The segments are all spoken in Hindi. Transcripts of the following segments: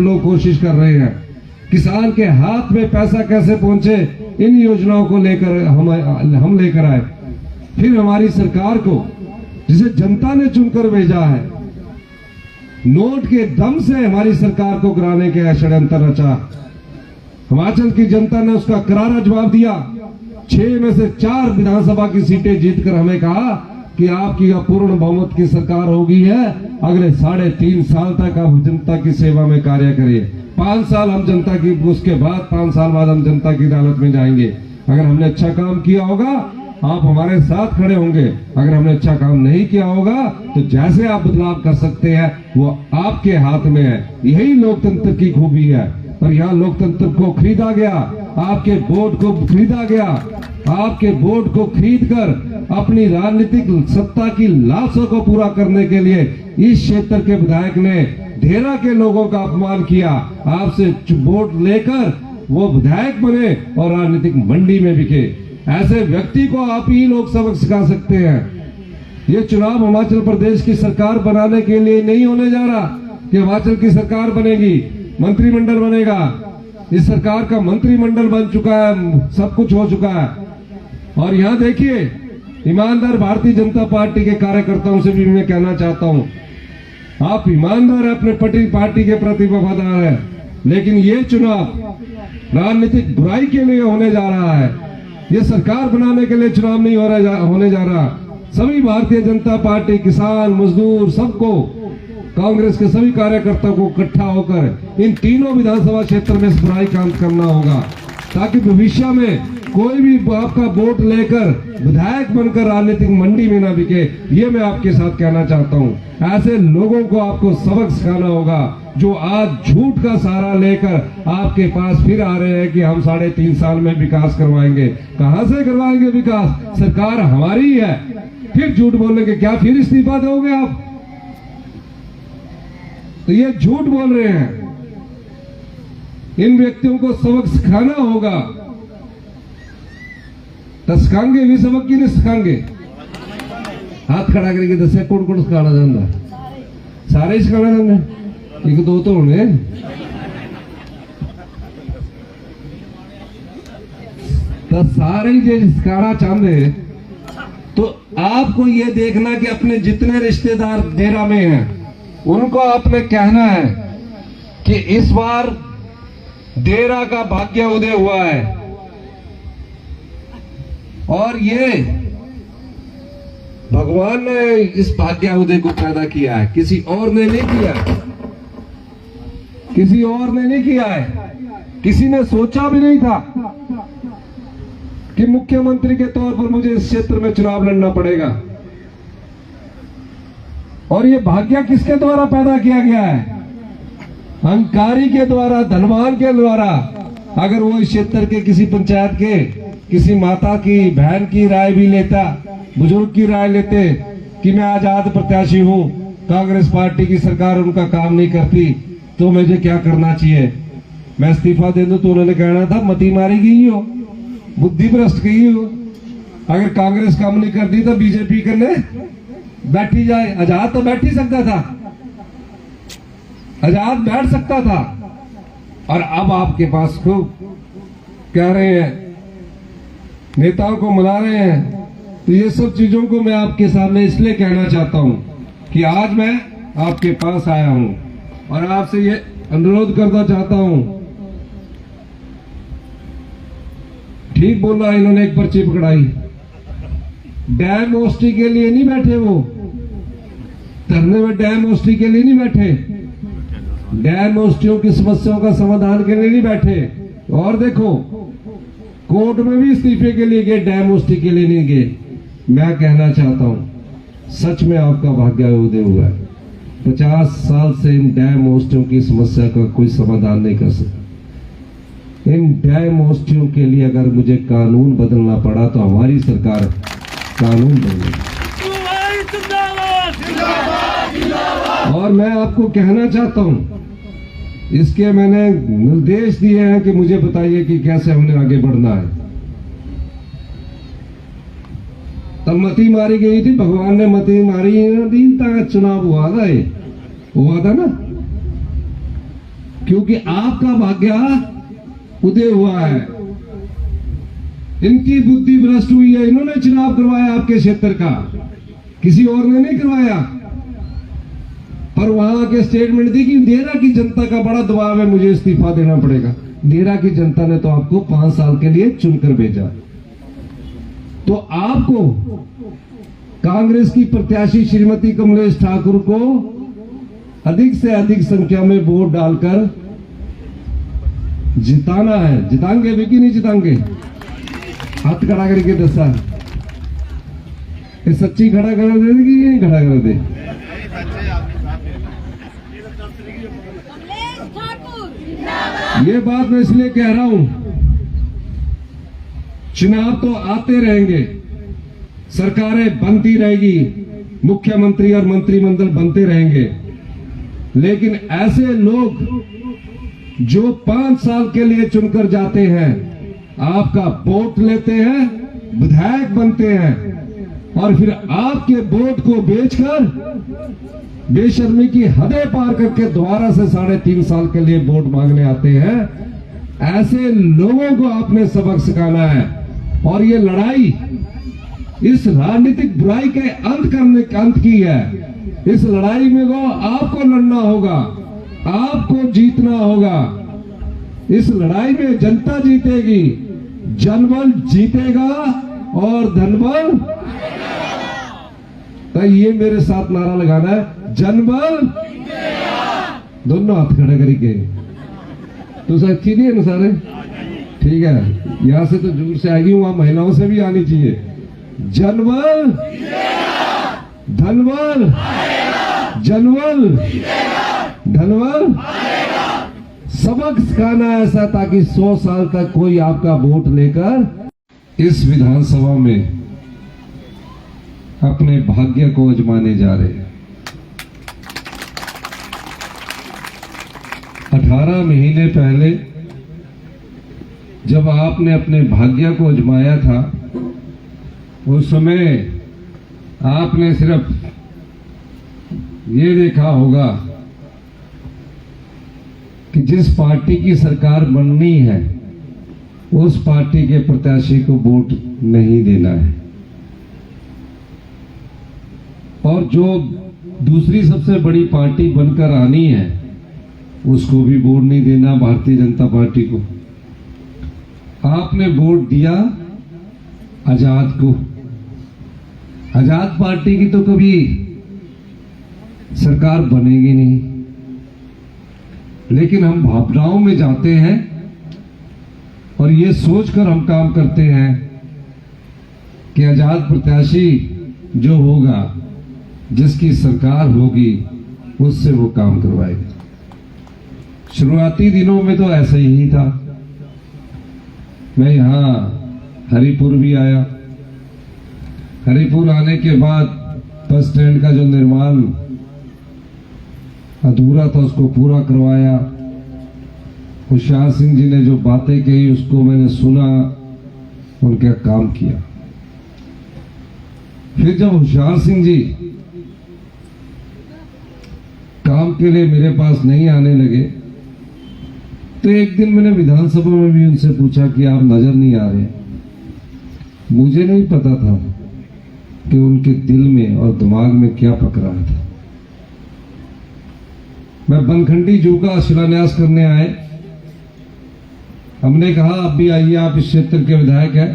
लोग कोशिश कर रहे हैं किसान के हाथ में पैसा कैसे पहुंचे, इन योजनाओं को लेकर हम लेकर आए। फिर हमारी सरकार को, जिसे जनता ने चुनकर भेजा है, नोट के दम से हमारी सरकार को गिराने के षड्यंत्र रचा। हिमाचल की जनता ने उसका करारा जवाब दिया। 6 में से 4 विधानसभा की सीटें जीतकर हमें कहा कि आपकी अपूर्ण बहुमत की सरकार होगी है, अगले 3.5 साल तक आप जनता की सेवा में कार्य करिए। 5 साल हम जनता की, उसके बाद 5 साल बाद हम जनता की अदालत में जाएंगे। अगर हमने अच्छा काम किया होगा आप हमारे साथ खड़े होंगे, अगर हमने अच्छा काम नहीं किया होगा तो जैसे आप बदलाव कर सकते हैं वो आपके हाथ में है। यही लोकतंत्र की खूबी है। पर यहाँ लोकतंत्र को खरीदा गया, आपके वोट को खरीदा गया। आपके वोट को खरीदकर अपनी राजनीतिक सत्ता की लालसा को पूरा करने के लिए इस क्षेत्र के विधायक ने ढेरा के लोगों का अपमान किया। आपसे वोट लेकर वो विधायक बने और राजनीतिक मंडी में बिके। ऐसे व्यक्ति को आप ही लोग सबक सिखा सकते हैं। ये चुनाव हिमाचल प्रदेश की सरकार बनाने के लिए नहीं होने जा रहा कि हिमाचल की सरकार बनेगी, मंत्रिमंडल बनेगा। इस सरकार का मंत्रिमंडल बन चुका है, सब कुछ हो चुका है। और यहाँ देखिए, ईमानदार भारतीय जनता पार्टी के कार्यकर्ताओं से भी मैं कहना चाहता हूँ, आप ईमानदार है, अपने पार्टी के प्रति वफादार है, लेकिन ये चुनाव राजनीतिक बुराई के लिए होने जा रहा है। ये सरकार बनाने के लिए चुनाव नहीं होने जा रहा। सभी भारतीय जनता पार्टी, किसान, मजदूर, सबको, कांग्रेस के सभी कार्यकर्ताओं को इकट्ठा होकर इन तीनों विधानसभा क्षेत्र में बुराई काम करना होगा, ताकि भविष्य में कोई भी आपका वोट लेकर विधायक बनकर राजनीतिक मंडी में ना बिके। ये मैं आपके साथ कहना चाहता हूँ। ऐसे लोगों को आपको सबक सिखाना होगा जो आज झूठ का सहारा लेकर आपके पास फिर आ रहे हैं कि हम 3.5 साल में विकास करवाएंगे। कहां से करवाएंगे विकास? सरकार हमारी है, फिर झूठ बोलेंगे। क्या फिर इस्तीफा दोगे आप? तो ये झूठ बोल रहे हैं। इन व्यक्तियों को सबक सिखाना होगा। तो सिखाएंगे भी सबक की नहीं सिखाएंगे? हाथ खड़ा करके दसे कौन सिखाना चाहता? सारे ही सिखाना चाहते, 1-2 तो होने। तो सारे ही जो सिखाना चाहते, तो आपको ये देखना कि अपने जितने रिश्तेदार डेरा में हैं उनको आपने कहना है कि इस बार डेरा का भाग्य उदय हुआ है और ये भगवान ने इस भाग्य उदय को पैदा किया है, किसी और ने नहीं किया, किसी और ने नहीं किया है। किसी ने सोचा भी नहीं था कि मुख्यमंत्री के तौर पर मुझे इस क्षेत्र में चुनाव लड़ना पड़ेगा। और ये भाग्य किसके द्वारा पैदा किया गया है? अहंकारी के द्वारा, धनवान के द्वारा। अगर वो इस क्षेत्र के किसी पंचायत के किसी माता की, बहन की राय भी लेता, बुजुर्ग की राय लेते कि मैं आजाद प्रत्याशी हूं, कांग्रेस पार्टी की सरकार उनका काम नहीं करती, तो मुझे क्या करना चाहिए, मैं इस्तीफा दे दूं, तो उन्होंने कहना था मती मारी गई हो, बुद्धि भ्रष्ट गई हो। अगर कांग्रेस काम नहीं करती तो बीजेपी करने बैठी जाए। आजाद तो बैठ ही सकता था, आजाद बैठ सकता था। और अब आपके पास खूब कह रहे हैं, नेताओं को मिला रहे हैं। तो ये सब चीजों को मैं आपके सामने इसलिए कहना चाहता हूं कि आज मैं आपके पास आया हूं और आपसे ये अनुरोध करना चाहता हूं। ठीक बोला इन्होंने, एक पर्ची पकड़ाई। डैम ओस्टी के लिए नहीं बैठे वो, धरने में डैम ओस्टी के लिए नहीं बैठे, डैम ओस्टियों की समस्याओं का समाधान के लिए नहीं बैठे। और देखो, कोर्ट में भी इस्तीफे के लिए गए, डैम ओस्टी के लिए नहीं गए। मैं कहना चाहता हूं, सच में आपका भाग्य उदय हुआ है। 50 साल से इन डैम ओस्टियों की समस्या का कोई समाधान नहीं कर सकता। इन डैम ओस्टियों के लिए अगर मुझे कानून बदलना पड़ा तो हमारी सरकार कानून बदलेगी। और मैं आपको कहना चाहता हूं, इसके मैंने निर्देश दिए हैं कि मुझे बताइए कि कैसे हमने आगे बढ़ना है। तब मती मारी गई थी, भगवान ने मती मारी, दीनता का चुनाव हुआ था, ये हुआ था ना। क्योंकि आपका भाग्य उदय हुआ है। इनकी बुद्धि भ्रष्ट हुई है, इन्होंने चुनाव करवाया आपके क्षेत्र का, किसी और ने नहीं करवाया। पर वहां के स्टेटमेंट दी कि देरा की जनता का बड़ा दबाव है, मुझे इस्तीफा देना पड़ेगा। देरा की जनता ने तो आपको 5 साल के लिए चुनकर भेजा। तो आपको कांग्रेस की प्रत्याशी श्रीमती कमलेश ठाकुर को अधिक से अधिक संख्या में वोट डालकर जिताना है। जिताएंगे भी कि नहीं जिताएंगे? हाथ खड़ा करके दसा, ये सच्ची खड़ा कर दे कि नहीं खड़ा कर दे? ये बात मैं इसलिए कह रहा हूं, चुनाव तो आते रहेंगे, सरकारें बनती रहेगी, मुख्यमंत्री और मंत्रिमंडल बनते रहेंगे, लेकिन ऐसे लोग जो 5 साल के लिए चुनकर जाते हैं, आपका वोट लेते हैं, विधायक बनते हैं और फिर आपके वोट को बेचकर बेशर्मी की हदें पार करके दोबारा से 3.5 साल के लिए वोट मांगने आते हैं। ऐसे लोगों को आपने सबक सिखाना है। और ये लड़ाई इस राजनीतिक बुराई के अंत की है। इस लड़ाई में वो आपको लड़ना होगा, आपको जीतना होगा। इस लड़ाई में जनता जीतेगी, जनबल जीतेगा और धनबल। तो ये मेरे साथ नारा लगाना है, जनबल दोनों हाथ खड़े करके। तो सर ठीक है ना सारे? ठीक है, यहां से तो दूर से आएगी, वहां महिलाओं से भी आनी चाहिए। जनबल धनबल, जनबल धनबल। सबक सिखाना है ऐसा ताकि 100 साल तक कोई आपका वोट लेकर इस विधानसभा में अपने भाग्य को आजमाने जा रहे हैं। 18 महीने पहले जब आपने अपने भाग्य को आजमाया था, उस समय आपने सिर्फ ये देखा होगा कि जिस पार्टी की सरकार बननी है उस पार्टी के प्रत्याशी को वोट नहीं देना है, और जो दूसरी सबसे बड़ी पार्टी बनकर आनी है उसको भी वोट नहीं देना, भारतीय जनता पार्टी को। आपने वोट दिया आजाद को। आजाद पार्टी की तो कभी सरकार बनेगी नहीं, लेकिन हम भावनाओं में जाते हैं और ये सोचकर हम काम करते हैं कि आजाद प्रत्याशी जो होगा, जिसकी सरकार होगी, उससे वो काम करवाएगा। शुरुआती दिनों में तो ऐसा ही था। मैं यहां हरिपुर भी आया। हरिपुर आने के बाद बस स्टैंड का जो निर्माण अधूरा था उसको पूरा करवाया। होशियार सिंह जी ने जो बातें कही उसको मैंने सुना, उनका काम किया। फिर जब होशियार सिंह जी काम के लिए मेरे पास नहीं आने लगे, तो एक दिन मैंने विधानसभा में भी उनसे पूछा कि आप नजर नहीं आ रहे। मुझे नहीं पता था कि उनके दिल में और दिमाग में क्या पक रहा था। मैं बनखंडी जू का शिलान्यास करने आए, हमने कहा आप भी आइए, आप इस क्षेत्र के विधायक हैं।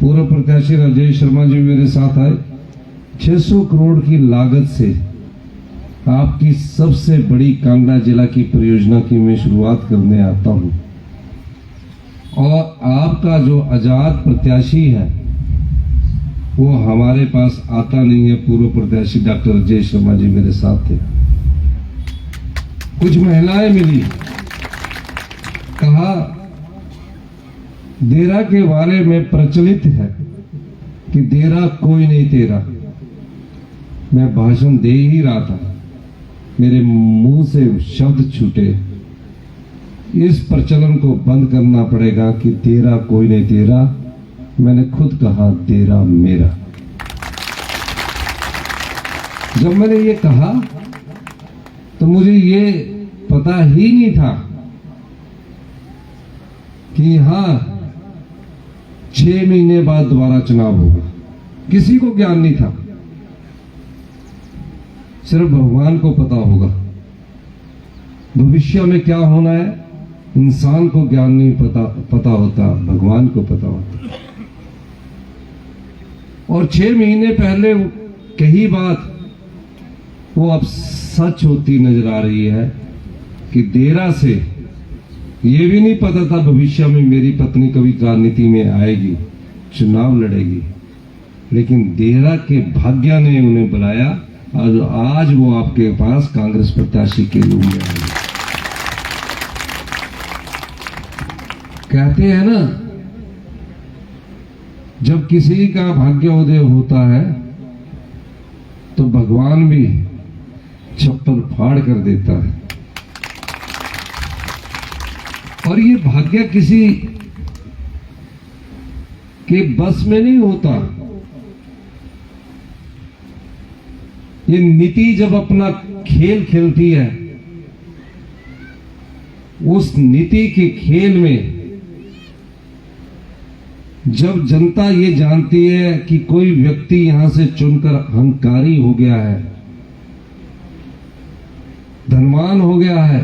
पूर्व प्रत्याशी राजेश शर्मा जी मेरे साथ आए। 600 करोड़ की लागत से आपकी सबसे बड़ी कांगड़ा जिला की परियोजना की मैं शुरुआत करने आता हूं, और आपका जो आजाद प्रत्याशी है वो हमारे पास आता नहीं है। पूर्व प्रत्याशी डॉक्टर राजेश शर्मा जी मेरे साथ थे। कुछ महिलाएं मिली, कहा देरा के बारे में प्रचलित है कि देरा कोई नहीं तेरा। मैं भाषण दे ही रहा था, मेरे मुंह से शब्द छूटे, इस प्रचलन को बंद करना पड़ेगा कि तेरा कोई नहीं तेरा। मैंने खुद कहा तेरा मेरा। जब मैंने ये कहा तो मुझे ये पता ही नहीं था कि यहां 6 महीने बाद दोबारा चुनाव होगा। किसी को ज्ञान नहीं था, सिर्फ भगवान को पता होगा भविष्य में क्या होना है। इंसान को ज्ञान नहीं पता होता, भगवान को पता होता। और 6 महीने पहले कही बात वो अब सच होती नजर आ रही है कि देरा से ये भी नहीं पता था भविष्य में मेरी पत्नी कभी राजनीति में आएगी, चुनाव लड़ेगी, लेकिन देरा के भाग्य ने उन्हें बुलाया और आज वो आपके पास कांग्रेस प्रत्याशी के रूप में आए। कहते हैं ना, जब किसी का भाग्योदय होता है तो भगवान भी चप्पल फाड़ कर देता है। और ये भाग्य किसी के बस में नहीं होता। ये नीति जब अपना खेल खेलती है, उस नीति के खेल में जब जनता ये जानती है कि कोई व्यक्ति यहां से चुनकर अहंकारी हो गया है, धनवान हो गया है,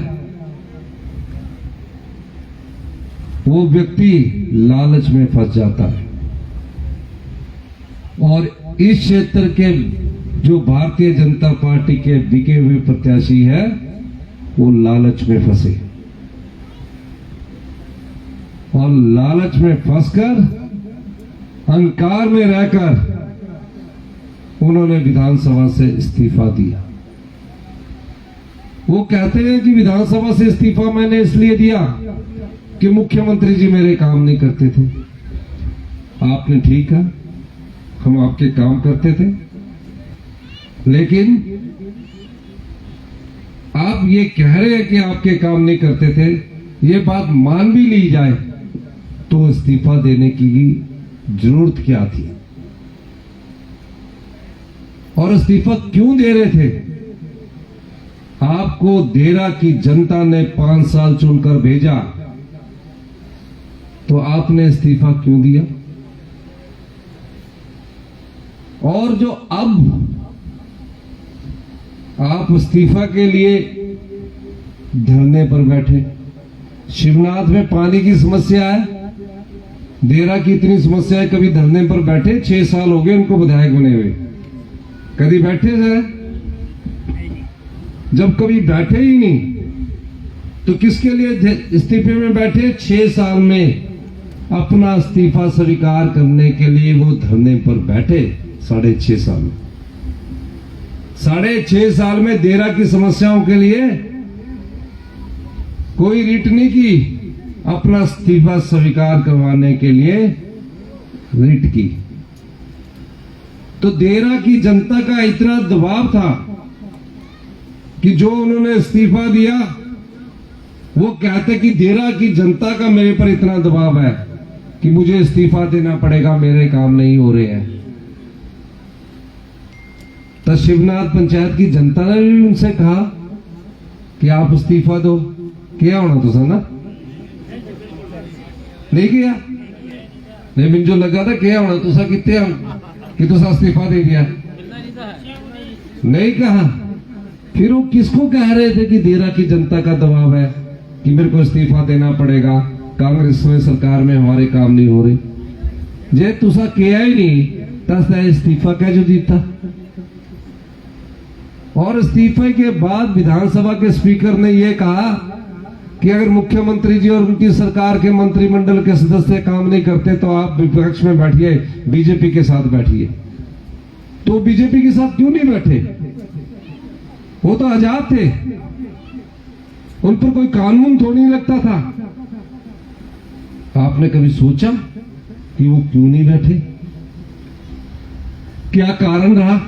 वो व्यक्ति लालच में फंस जाता है। और इस क्षेत्र के जो भारतीय जनता पार्टी के बिके हुए प्रत्याशी है, वो लालच में फंसे और लालच में फंसकर अहंकार में रहकर उन्होंने विधानसभा से इस्तीफा दिया। वो कहते हैं कि विधानसभा से इस्तीफा मैंने इसलिए दिया कि मुख्यमंत्री जी मेरे काम नहीं करते थे। आपने ठीक है, हम आपके काम करते थे, लेकिन आप ये कह रहे हैं कि आपके काम नहीं करते थे, ये बात मान भी ली जाए तो इस्तीफा देने की जरूरत क्या थी और इस्तीफा क्यों दे रहे थे? आपको देरा की जनता ने 5 साल चुनकर भेजा, तो आपने इस्तीफा क्यों दिया? और जो अब आप इस्तीफा के लिए धरने पर बैठे, शिवनाथ में पानी की समस्या है, देरा की इतनी समस्या है, कभी धरने पर बैठे? 6 साल हो गए उनको विधायक बने हुए, कभी बैठे थे? जब कभी बैठे ही नहीं तो किसके लिए इस्तीफे में बैठे? 6 साल में अपना इस्तीफा स्वीकार करने के लिए वो धरने पर बैठे। 6.5 साल में, 6.5 साल में देरा की समस्याओं के लिए कोई रिट नहीं की, अपना इस्तीफा स्वीकार करवाने के लिए रिट की। तो देरा की जनता का इतना दबाव था कि जो उन्होंने इस्तीफा दिया, वो कहते कि देरा की जनता का मेरे पर इतना दबाव है कि मुझे इस्तीफा देना पड़ेगा, मेरे काम नहीं हो रहे हैं। तो शिवनाथ पंचायत की जनता ने भी उनसे कहा कि आप इस्तीफा दो। क्या होना तुसा ना नहीं किया? नहीं, मुझे लगा था क्या होना तुसा कितने कि तुसा इस्तीफा दे दिया, नहीं कहा। फिर वो किसको कह रहे थे कि देरा की जनता का दबाव है कि मेरे को इस्तीफा देना पड़ेगा, कांग्रेस में सरकार में हमारे काम नहीं हो रहे। जे तुसा किया ही नहीं तब इस्तीफा क्या जो जीता। और इस्तीफे के बाद विधानसभा के स्पीकर ने यह कहा कि अगर मुख्यमंत्री जी और उनकी सरकार के मंत्रिमंडल के सदस्य काम नहीं करते तो आप विपक्ष में बैठिए, बीजेपी के साथ बैठिए। तो बीजेपी के साथ क्यों नहीं बैठे? वो तो आजाद थे, उन पर कोई कानून थोड़ी नहीं लगता था। आपने कभी सोचा कि वो क्यों नहीं बैठे? क्या कारण रहा?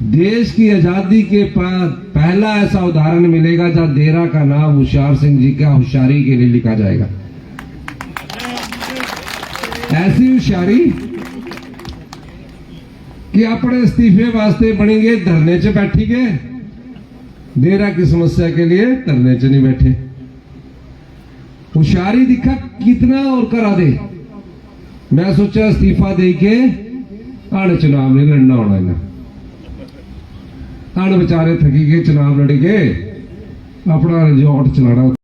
देश की आजादी के बाद पहला ऐसा उदाहरण मिलेगा जहां देरा का नाम होशियार सिंह जी का होशियारी के लिए लिखा जाएगा। ऐसी होशियारी कि अपने इस्तीफे वास्ते बनेंगे धरने च बैठी गए, देरा की समस्या के लिए धरने च नहीं बैठे। होशियारी दिखा कितना और करा दे। मैं सोचा इस्तीफा दे के आने चुनाव नहीं लड़ना होना इन्हें, आने बेचारे थकी के चुनाव लड़ के अपना रिजॉर्ट चलाना।